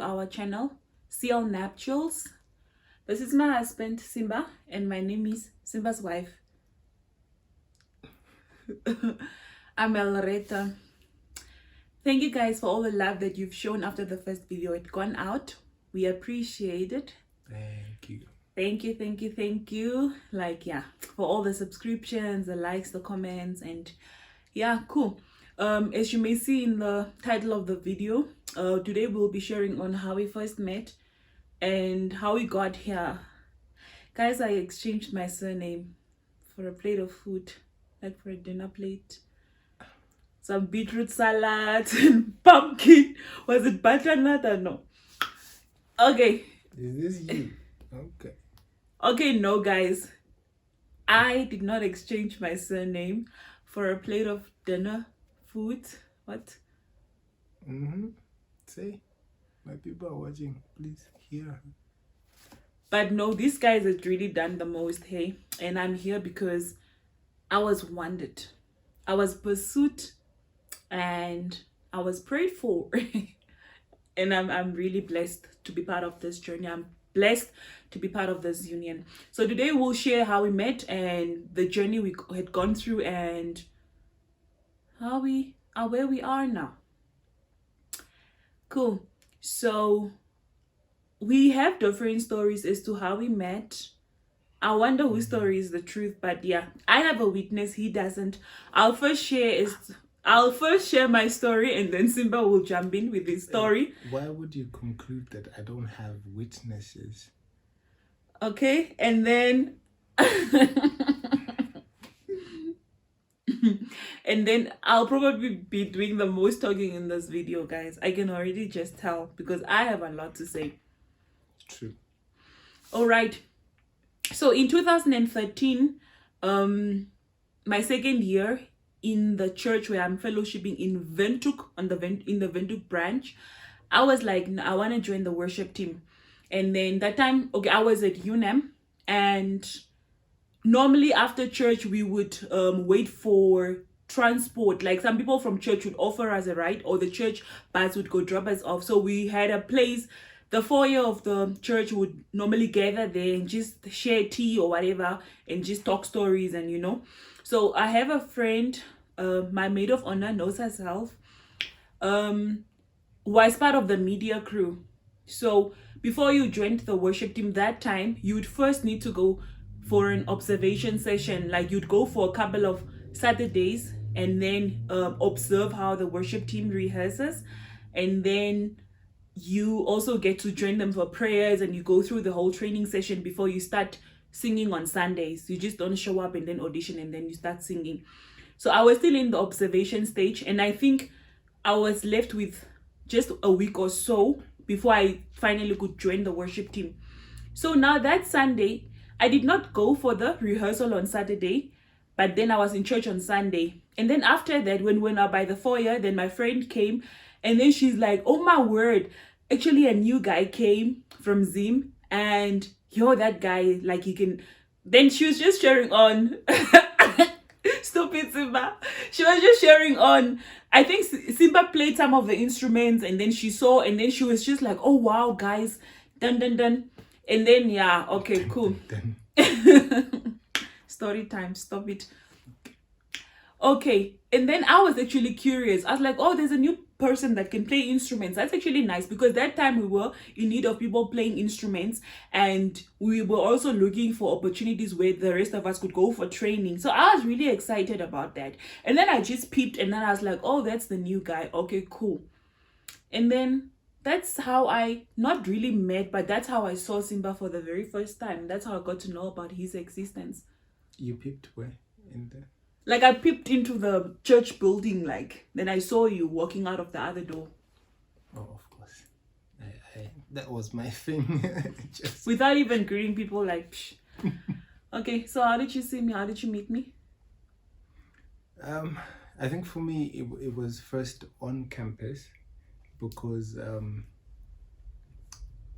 our channel, SiElnuptials. This is my husband, Simba, and my name is Simba's wife. I'm Elreta. Thank you guys for all the love that you've shown after the first video had gone out. We appreciate it. Thank you. Thank you. Like, yeah, for all the subscriptions, the likes, the comments, and yeah, cool. As you may see in the title of the video, today we'll be sharing on how we first met and how we got here. Guys, I exchanged my surname for a plate of food, like for a dinner plate. Some beetroot salad and pumpkin. Was it butternut or no? Okay. Is this you? Okay. Okay, no, guys. I did not exchange my surname for a plate of dinner food. What? Say, my people are watching. Please hear. But no, these guys had really done the most, hey? And I'm here because I was wanted. I was pursued and I was prayed for. And I'm really blessed to be part of this journey. I'm blessed to be part of this union. So today we'll share how we met and the journey we had gone through and how we are where we are now. Cool. So we have different stories as to how we met. I wonder whose story is the truth, but yeah, I have a witness, he doesn't. I'll first share my story and then Simba will jump in with his story. Why would you conclude that I don't have witnesses? Okay, and then and then I'll probably be doing the most talking in this video, guys. I can already just tell because I have a lot to say. True. All right. So in 2013, my second year in the church where I'm fellowshipping in Windhoek, in the Windhoek branch, I was like, I want to join the worship team. And then that time, okay, I was at UNAM, and normally after church we would wait for transport. Like some people from church would offer us a ride, or the church bus would go drop us off. So we had a place. The foyer of the church would normally gather there and just share tea or whatever and just talk stories and So I have a friend, my maid of honor knows herself, was part of the media crew. So before you joined the worship team that time, you would first need to go for an observation session. Like you'd go for a couple of Saturdays and then observe how the worship team rehearses. And then you also get to join them for prayers and you go through the whole training session before you start singing on Sundays. You just don't show up and then audition and then you start singing. So I was still in the observation stage, and I think I was left with just a week or so before I finally could join the worship team. So now that Sunday, I did not go for the rehearsal on Saturday, but then I was in church on Sunday. And then after that, when we were by the foyer, then my friend came. And then she's like, oh my word, actually a new guy came from Zim, and that guy, like he can. Then she was just sharing on stupid Simba. She was just sharing on, I think Simba played some of the instruments, and then she saw, and then she was just like, oh wow, guys, dun. And then yeah, okay, cool. Story time, stop it. Okay, and then I was actually curious. I was like, oh, there's a new person that can play instruments. That's actually nice, because that time we were in need of people playing instruments, and we were also looking for opportunities where the rest of us could go for training. So I was really excited about that. And then I just peeped, and then I was like, oh, that's the new guy. Okay, cool. And then that's how I not really met, but that's how I saw Simba for the very first time. That's how I got to know about his existence. You peeped where? In there? Like I peeped into the church building, like then I saw you walking out of the other door. Oh, of course. That was my thing. Just... Without even greeting people, like psh. Okay, so how did you see me? How did you meet me? I think for me it was first on campus, because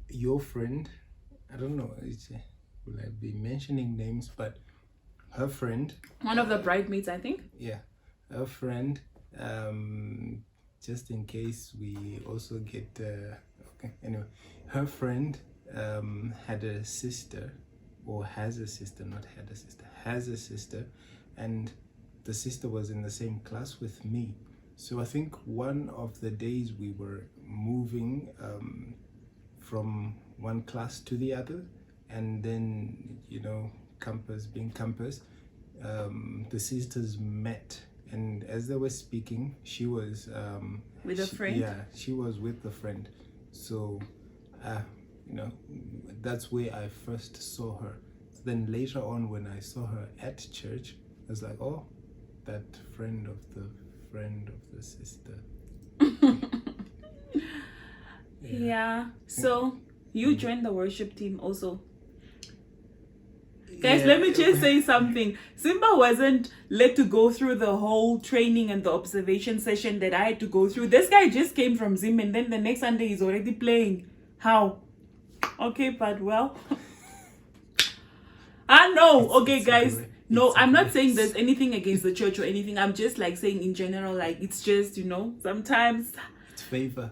your friend, I don't know, will I be mentioning names, but her friend, one of the bridesmaids, I think. Yeah, her friend, just in case we also get anyway, her friend had a sister, or has a sister, not had a sister, has a sister, and the sister was in the same class with me. So I think one of the days we were moving from one class to the other, and then, you know, campus being campus, the sisters met, and as they were speaking, she was With a friend? Yeah, she was with the friend. So you know, that's where I first saw her. Then later on, when I saw her at church, I was like, oh, that friend of the sister. Yeah. So you joined the worship team also. Guys, let me just say something. Simba wasn't let to go through the whole training and the observation session that I had to go through. This guy just came from Zim, and then the next Sunday he's already playing. How? Okay, but well. No. Okay, guys. No, I'm not saying there's anything against the church or anything. I'm just like saying in general, like it's just, you know, sometimes it's favor.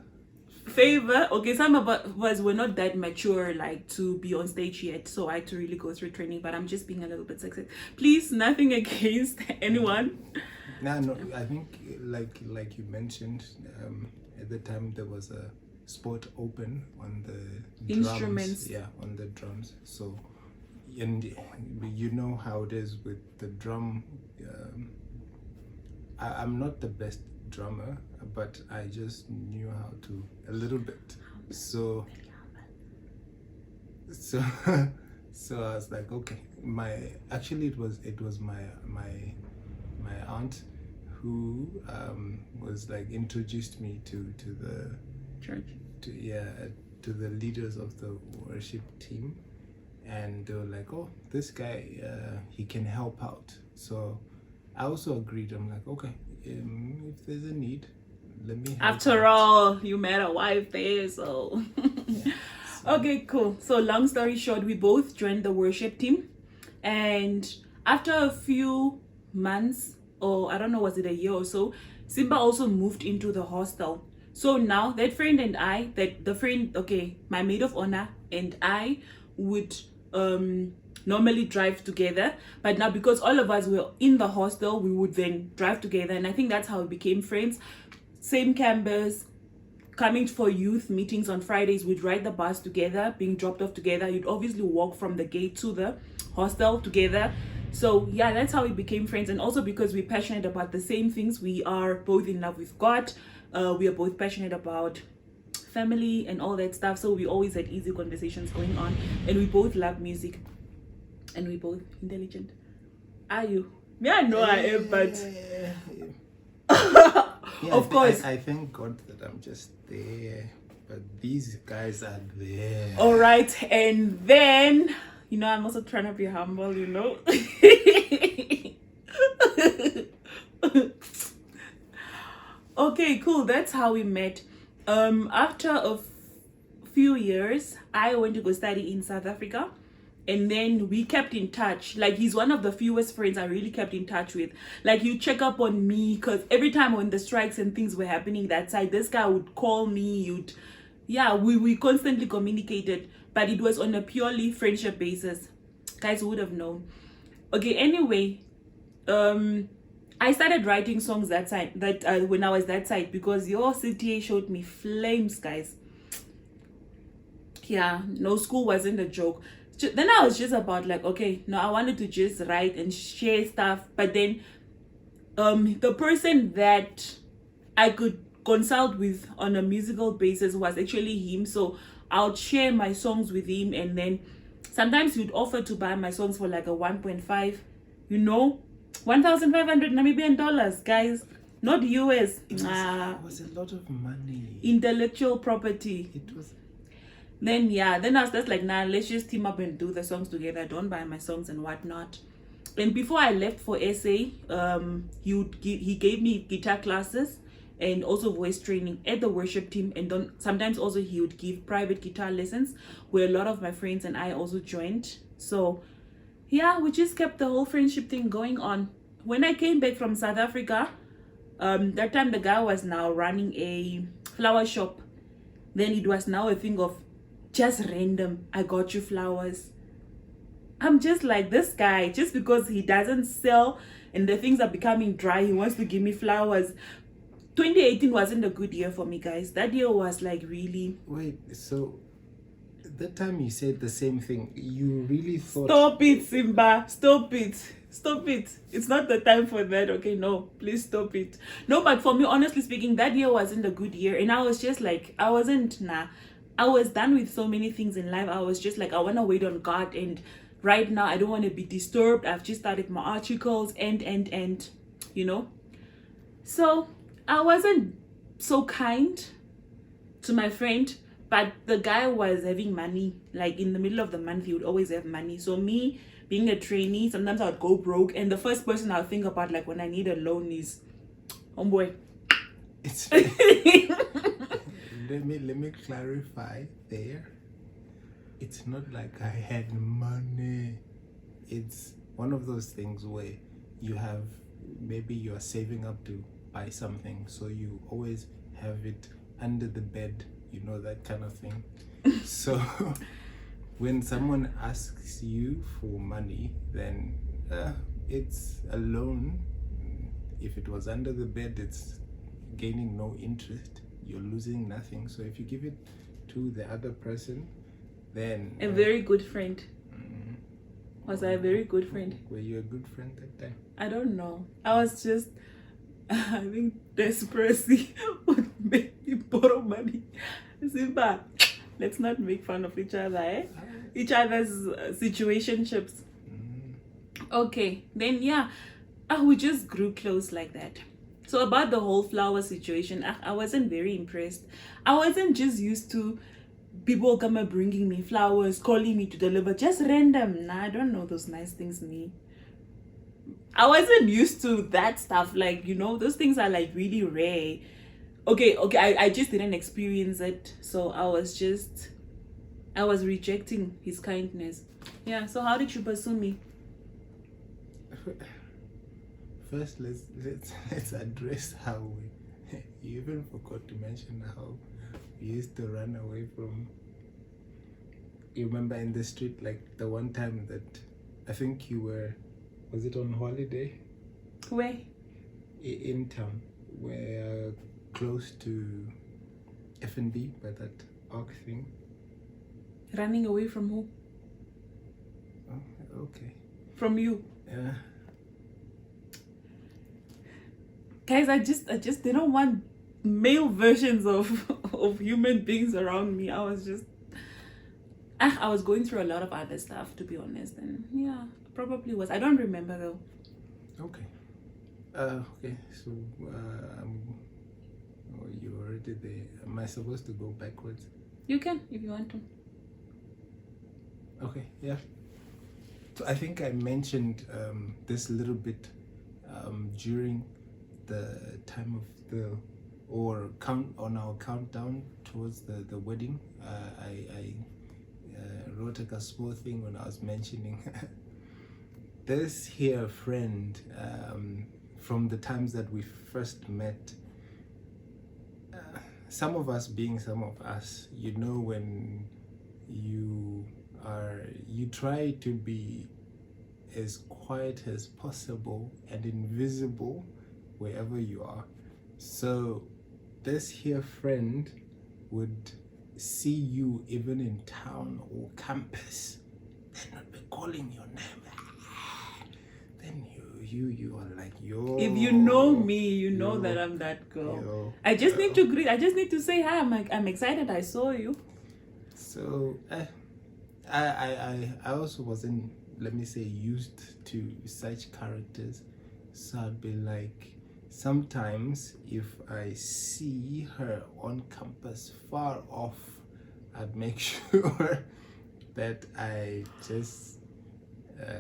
Okay, some of us were not that mature like to be on stage yet, so I had to really go through training, but I'm just being a little bit sexist. Please, nothing against anyone. No, I think like you mentioned, at the time there was a spot open on the instruments. Drums. Yeah, on the drums. So, and you know how it is with the drum. I'm not the best drummer, but I just knew how to a little bit. So I was like, okay. It was my aunt who was like introduced me to the church, to the leaders of the worship team, and they were like, oh, this guy, he can help out. So I also agreed. I'm like, okay, if there's a need, let me help after out. all, you met a wife there, so Yeah, okay, cool. So long story short, we both joined the worship team, and after a few months, or I don't know, was it a year or so, Simba also moved into the hostel. So now that friend and I, my maid of honor and I would normally drive together, but now because all of us were in the hostel, we would then drive together, and I think that's how we became friends. Same campus, coming for youth meetings on Fridays, we'd ride the bus together, being dropped off together. You'd obviously walk from the gate to the hostel together. So yeah, that's how we became friends. And also because we're passionate about the same things, we are both in love with God. We are both passionate about family and all that stuff, so we always had easy conversations going on, and we both love music, and we both intelligent. Are you? Yeah, I know I am, but of course. I thank God that I'm just there, but these guys are there. All right, and then, you know, I'm also trying to be humble, you know. Okay, cool. That's how we met. After a few years, I went to go study in South Africa, and then we kept in touch. Like, he's one of the fewest friends I really kept in touch with. Like, you check up on me, because every time when the strikes and things were happening that side, this guy would call me. We constantly communicated, but it was on a purely friendship basis. Guys would have known. Okay, anyway, I started writing songs when I was that side, because your CTA showed me flames, guys. Yeah, no, school wasn't a joke. Then I was just about like, okay, no, I wanted to just write and share stuff, but then the person that I could consult with on a musical basis was actually him. So I'll share my songs with him, and then sometimes he'd offer to buy my songs for like a 1.5, 1,500 Namibian dollars, guys, not US. It was a lot of money. Intellectual property. It was. Then I was just like, nah, let's just team up and do the songs together. Don't buy my songs and whatnot. And before I left for SA, he gave me guitar classes and also voice training at the worship team. And sometimes also he would give private guitar lessons, where a lot of my friends and I also joined. So yeah, we just kept the whole friendship thing going on. When I came back from South Africa, that time the guy was now running a flower shop then it was now a thing of just random, I got you flowers. I'm just like, this guy, just because he doesn't sell and the things are becoming dry, he wants to give me flowers. 2018 wasn't a good year for me, guys. That year was like really... Wait, so that time you said the same thing. You really thought... Stop it, Simba. Stop it. Stop it. It's not the time for that, okay? No, please stop it. No, but for me, honestly speaking, that year wasn't a good year. And I was just like, I wasn't, I was done with so many things in life. I was just like, I want to wait on God. And right now, I don't want to be disturbed. I've just started my articles and, you know? So I wasn't so kind to my friend, but the guy was having money. Like in the middle of the month, he would always have money. So me being a trainee, sometimes I would go broke. And the first person I would think about, like when I need a loan, is homeboy. It's let me clarify there. It's not like I had money. It's one of those things where you have, maybe you're saving up to buy something, so you always have it under the bed, you know, that kind of thing. So when someone asks you for money, then it's a loan. If it was under the bed, it's gaining no interest, you're losing nothing. So if you give it to the other person, then a very good friend. Was I a very good friend? Were you a good friend that time? I don't know. I was just, I think desperation would make me borrow money. Simba, let's not make fun of each other, eh? Each other's situationships. Okay, then yeah, we just grew close like that. So about the whole flower situation, I wasn't very impressed. I wasn't just used to people come and bringing me flowers, calling me to deliver, just random. Nah, I don't know those nice things, me. I wasn't used to that stuff. Like, you know, those things are like really rare. Okay, I just didn't experience it. So I was rejecting his kindness. Yeah, so how did you pursue me? First, let's address how you even forgot to mention how we used to run away from. You remember in the street, like the one time that I think you were, was it on holiday? Where? In town. We're close to F&B by that arc thing. Running away from who? Oh, okay. From you? Yeah. Guys, I just didn't want male versions of human beings around me. I was just, I was going through a lot of other stuff, to be honest. And yeah, probably was. I don't remember though. Okay. Okay. So, oh, you're already there. Am I supposed to go backwards? You can, if you want to. Okay. Yeah. So I think I mentioned this a little bit during the time of the on our countdown towards the wedding. I wrote like a small thing when I was mentioning this here friend from the times that we first met. Some of us being some of us, you know, when you try to be as quiet as possible and invisible wherever you are. So this here friend would see you even in town or campus, then not be calling your name. Then you are like, yo. If you know me, you know that I'm that girl. Yo, I just need to greet. I just need to say hi. I'm excited. I saw you. So I also wasn't, let me say, used to such characters. So I'd be like, sometimes if I see her on campus far off, I'd make sure that I just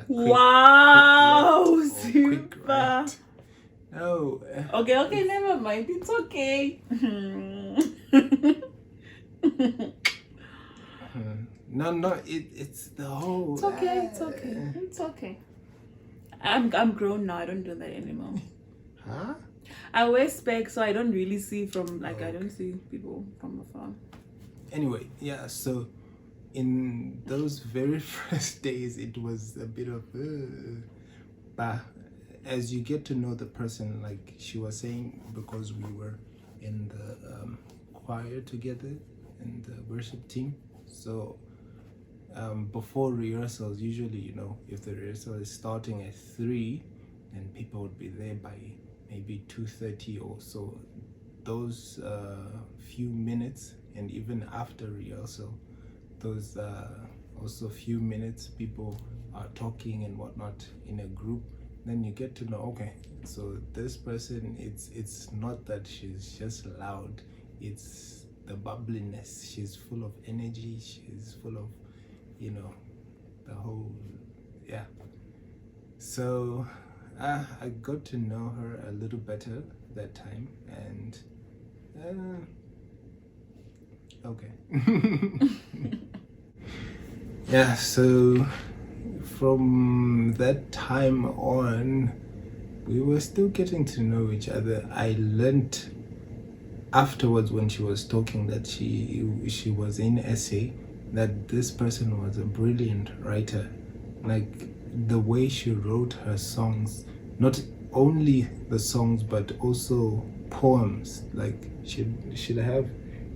wow, quick right. No. Okay, never mind. It's okay. No, it's the whole. It's okay. It's okay. I'm grown now. I don't do that anymore. Huh? I wear specs, so I don't really see from, like, I don't see people from afar. Anyway, yeah, so in those very first days, it was a bit of, but as you get to know the person, like she was saying, because we were in the choir together and the worship team, so before rehearsals, usually, you know, if the rehearsal is starting at 3, then people would be there by maybe 2:30 or so. Those few minutes, and even after rehearsal, those also few minutes, people are talking and whatnot in a group. Then you get to know, okay, so this person, it's not that she's just loud, it's the bubbliness. She's full of energy, she's full of, you know, the whole, yeah. So I got to know her a little better that time, and okay. Yeah, so from that time on, we were still getting to know each other. I learned afterwards, when she was talking, that she was in essay, that this person was a brilliant writer. Like the way she wrote her songs, not only the songs but also poems. Like she'd have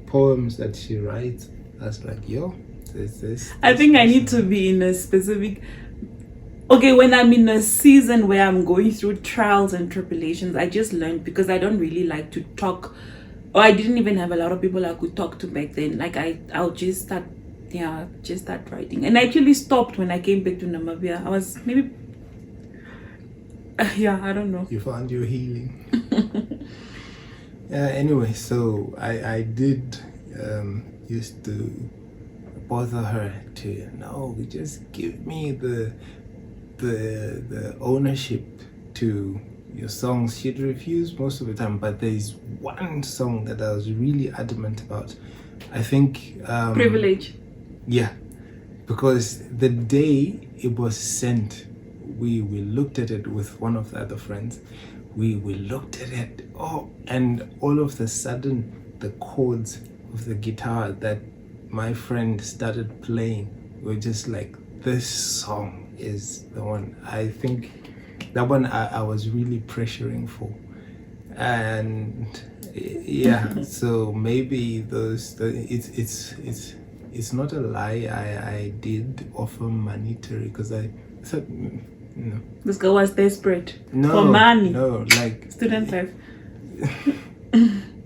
poems that she writes. That's like, yo, this I think I need person. to be in a specific. Okay, when I'm in a season where I'm going through trials and tribulations, I just learned, because I don't really like to talk, or I didn't even have a lot of people I could talk to back then. Like I'll just start, just start writing. And I actually stopped when I came back to Namibia. I was maybe, I don't know. You found your healing. Anyway, so I did used to bother her to, no, just give me the ownership to your songs. She'd refuse most of the time, but there's one song that I was really adamant about. I think Privilege. yeah, because the day it was sent, we looked at it with one of the other friends. We looked at it, and all of a sudden the chords of the guitar that my friend started playing were just like, this song is the one. I think that one I was really pressuring for. And yeah, so maybe it's not a lie. I did offer monetary, because I thought, no, This girl was desperate no, for money. no, like Student life.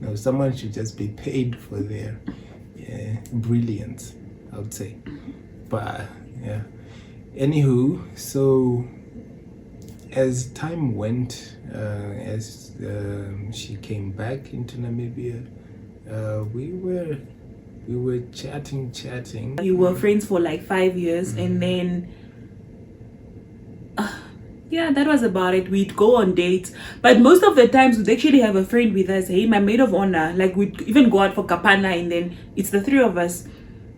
no, someone should just be paid for their brilliance, I would say. But yeah, anywho, so as time went, as she came back into Namibia, we were chatting. You were friends for like 5 years, and then that was about it. We'd go on dates, but most of the times we'd actually have a friend with us. Hey, my maid of honor. Like we'd even go out for kapana, and then it's the three of us.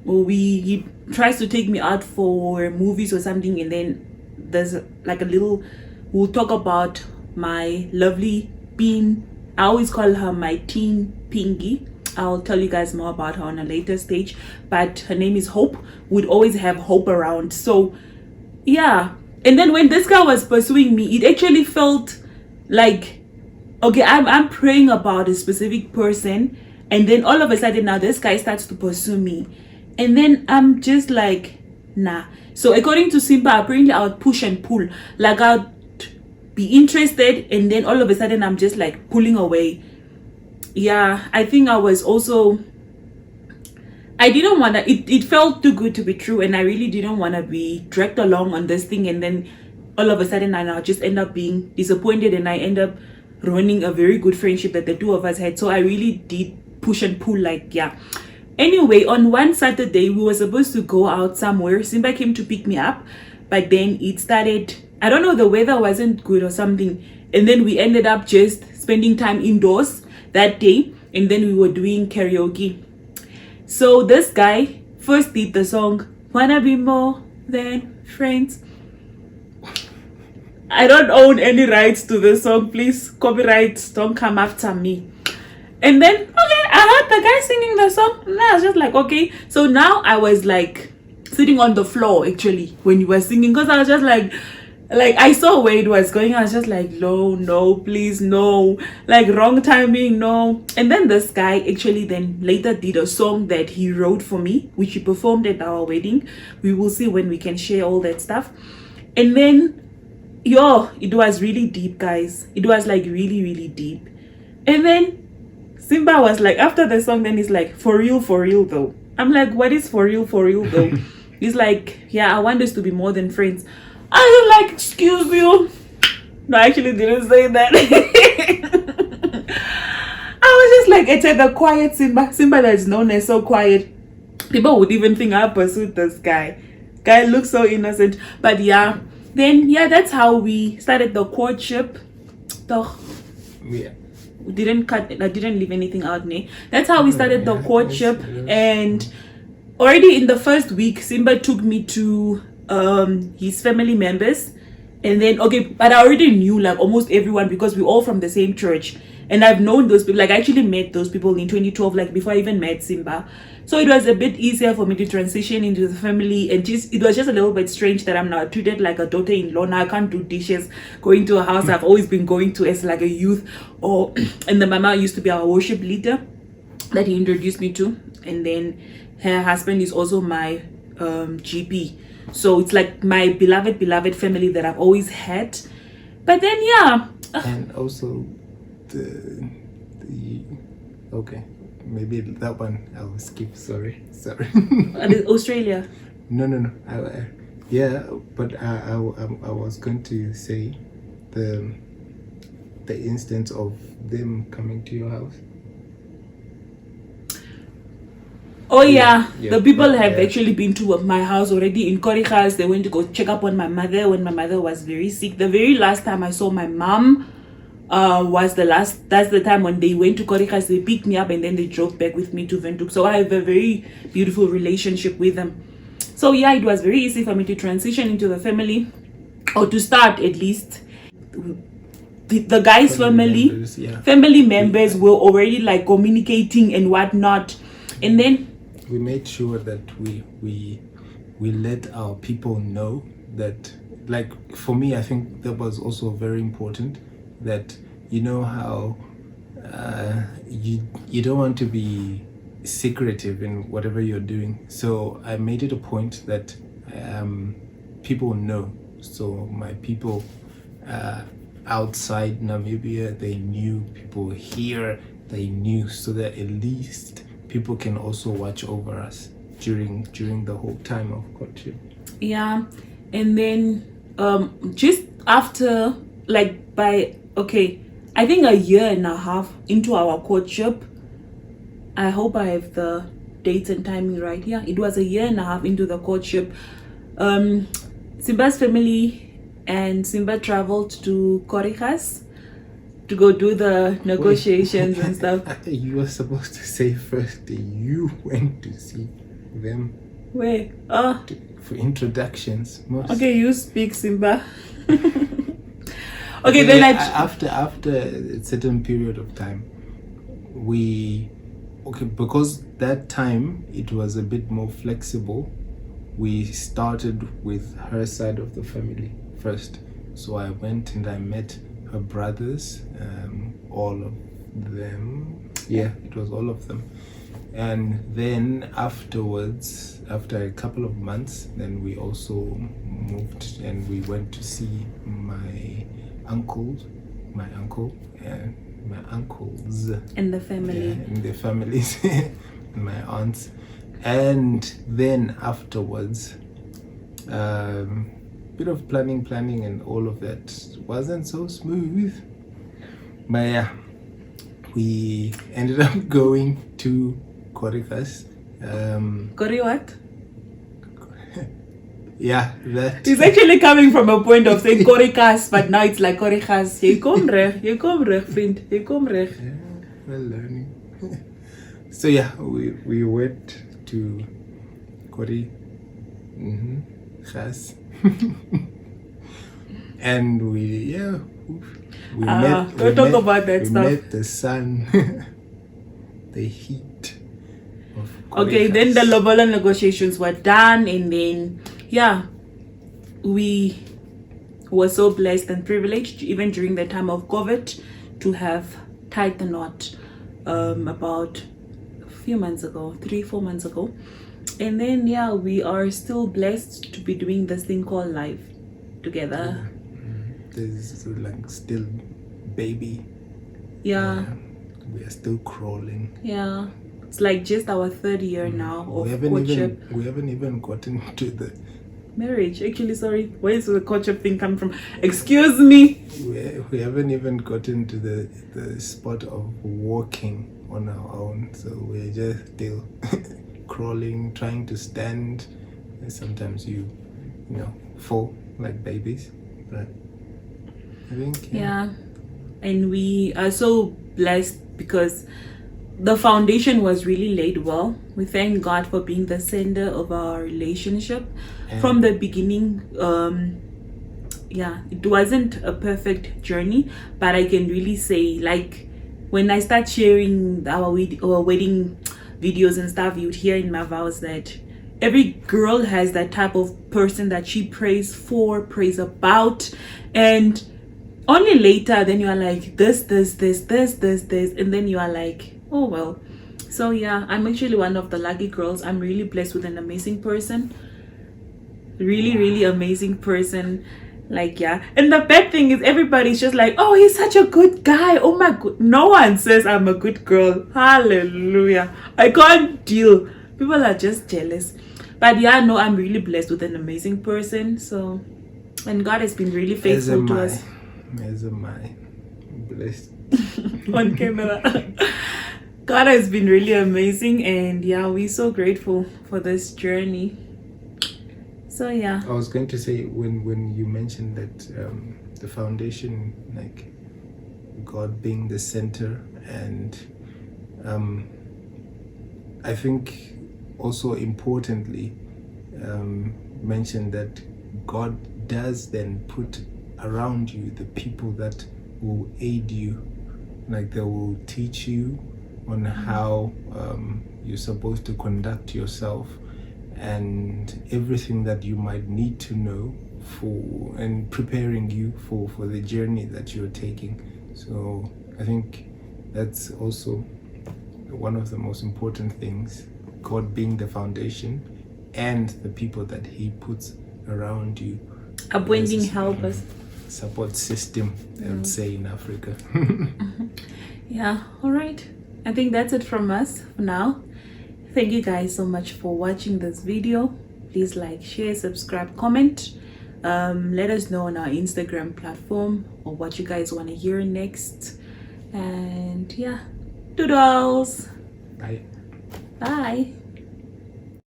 Or he tries to take me out for movies or something, and then there's like a little. We'll talk about my lovely bean. I always call her my teen Pingy. I'll tell you guys more about her on a later stage, but her name is Hope. We'd always have Hope around. So yeah. And then when this guy was pursuing me, it actually felt like, okay, I'm praying about a specific person, and then all of a sudden now this guy starts to pursue me, and then I'm just like, nah. So according to Simba, apparently I would push and pull. Like I'd be interested, and then all of a sudden I'm just like pulling away. Yeah, I think I was also, I didn't want to, it felt too good to be true, and I really didn't want to be dragged along on this thing, and then all of a sudden I now just end up being disappointed, and I end up ruining a very good friendship that the two of us had. So I really did push and pull, like, yeah. Anyway, on one Saturday we were supposed to go out somewhere. Simba came to pick me up, but then it started, I don't know, the weather wasn't good or something, and then we ended up just spending time indoors that day, and then we were doing karaoke. So this guy first did the song Wanna Be More Than Friends. I don't own any rights to the song, please, copyrights don't come after me. And then, okay, heard the guy singing the song. And I was just like, okay. So now I was like sitting on the floor actually when you were singing, because I was just like I saw where it was going. I was just like, no, please, no, like wrong timing, no. And then this guy actually then later did a song that he wrote for me, which he performed at our wedding. We will see when we can share all that stuff. And then it was really deep, guys. It was like really deep. And then Simba was like, after the song, then he's like, for real though. I'm like, what is for real though? He's like, yeah, I want us to be more than friends. I was like, excuse you. No, I actually didn't say that. I was just like, it's the quiet Simba that is known as so quiet. People would even think I pursued this guy. Guy looks so innocent. But yeah, then that's how we started the courtship. I didn't leave anything out, ne? That's how we started the courtship. And already in the first week, Simba took me to his family members. And then but I already knew like almost everyone because we're all from the same church, and I've known those people. Like I actually met those people in 2012, like before I even met Simba. So it was a bit easier for me to transition into the family, and it was just a little bit strange that I'm now treated like a daughter-in-law. Now I can't do dishes, going to a house I've always been going to as like a youth, and the mama used to be our worship leader that he introduced me to, and then her husband is also my GP. So it's like my beloved family that I've always had. But then and also the okay, maybe that one I'll skip. Sorry. Australia. No. But I was going to say the instance of them coming to your house. Oh yeah. The people have actually been to my house already in Koricas. They went to go check up on my mother when my mother was very sick. The very last time I saw my mom that's the time when they went to Koricas. They picked me up and then they drove back with me to Windhoek. So I have a very beautiful relationship with them. So yeah, it was very easy for me to transition into the family, or to start at least. The guy's family members were already like communicating and whatnot. And then we made sure that we let our people know that, like, for me, I think that was also very important, that you know how you don't want to be secretive in whatever you're doing. So I made it a point that people know. So my people outside Namibia, they knew. People here, they knew, so that at least people can also watch over us during the whole time of courtship. Yeah. And then just after, like, I think a year and a half into our courtship, I hope I have the dates and timing right. Yeah, it was a year and a half into the courtship. Simba's family and Simba traveled to Koricas to go do the negotiations and stuff. You were supposed to say first that you went to see them. Where? For introductions. Okay, you speak, Simba. Okay, then after a certain period of time, because that time it was a bit more flexible, we started with her side of the family first. So I went and I met her brothers, all of them. Yeah, it was all of them. And then afterwards, after a couple of months, then we also moved and we went to see my uncle and my uncles in the family. Yeah, in their families, my aunts. And then afterwards, bit of planning and all of that wasn't so smooth. But yeah, we ended up going to Koricas. Kori what? Yeah, that. It's actually coming from a point of saying Koricas, but now it's like Koricas. Je kom reg, vriend. Je kom reg. Yeah, we're learning. So yeah, we went to Kori. Gas. And we met. Don't talk about that stuff. We met the sun. the heat of Okay, then the lobola negotiations were done, and then we were so blessed and privileged, even during the time of COVID, to have tied the knot about a few months ago, 3-4 months ago. And then we are still blessed to be doing this thing called life together. There's like still baby. We are still crawling. It's like just our 3rd year now of courtship. We haven't even gotten to the marriage. Actually, sorry, where is the courtship thing come from? Excuse me. We haven't even gotten to the spot of walking on our own, so we're just still crawling, trying to stand. And sometimes you fall like babies, but I think and we are so blessed because the foundation was really laid well. We thank God for being the center of our relationship from the beginning. It wasn't a perfect journey, but I can really say, like, when I start sharing our wedding videos and stuff, you'd hear in my vows that every girl has that type of person that she prays for, prays about, and only later then you are like this, and then you are like, oh well. So I'm actually one of the lucky girls. I'm really blessed with an amazing person, really amazing person. Like and the bad thing is everybody's just like, oh, he's such a good guy, oh my god. No one says I'm a good girl. Hallelujah. I can't deal. People are just jealous. But no, I'm really blessed with an amazing person. So, and God has been really faithful to us. As am I. Blessed. On camera. God has been really amazing, and we're so grateful for this journey. So I was going to say, when you mentioned that the foundation, like God being the center, and I think also importantly mentioned that God does then put around you the people that will aid you, like they will teach you on how you're supposed to conduct yourself and everything that you might need to know for, and preparing you for the journey that you're taking. So I think that's also one of the most important things, God being the foundation and the people that he puts around you. Appointing helpers. Support system, I would say, in Africa. All right. I think that's it from us for now. Thank you guys so much for watching this video. Please like, share, subscribe, comment. Let us know on our Instagram platform or what you guys want to hear next. And doodles. Bye. Bye.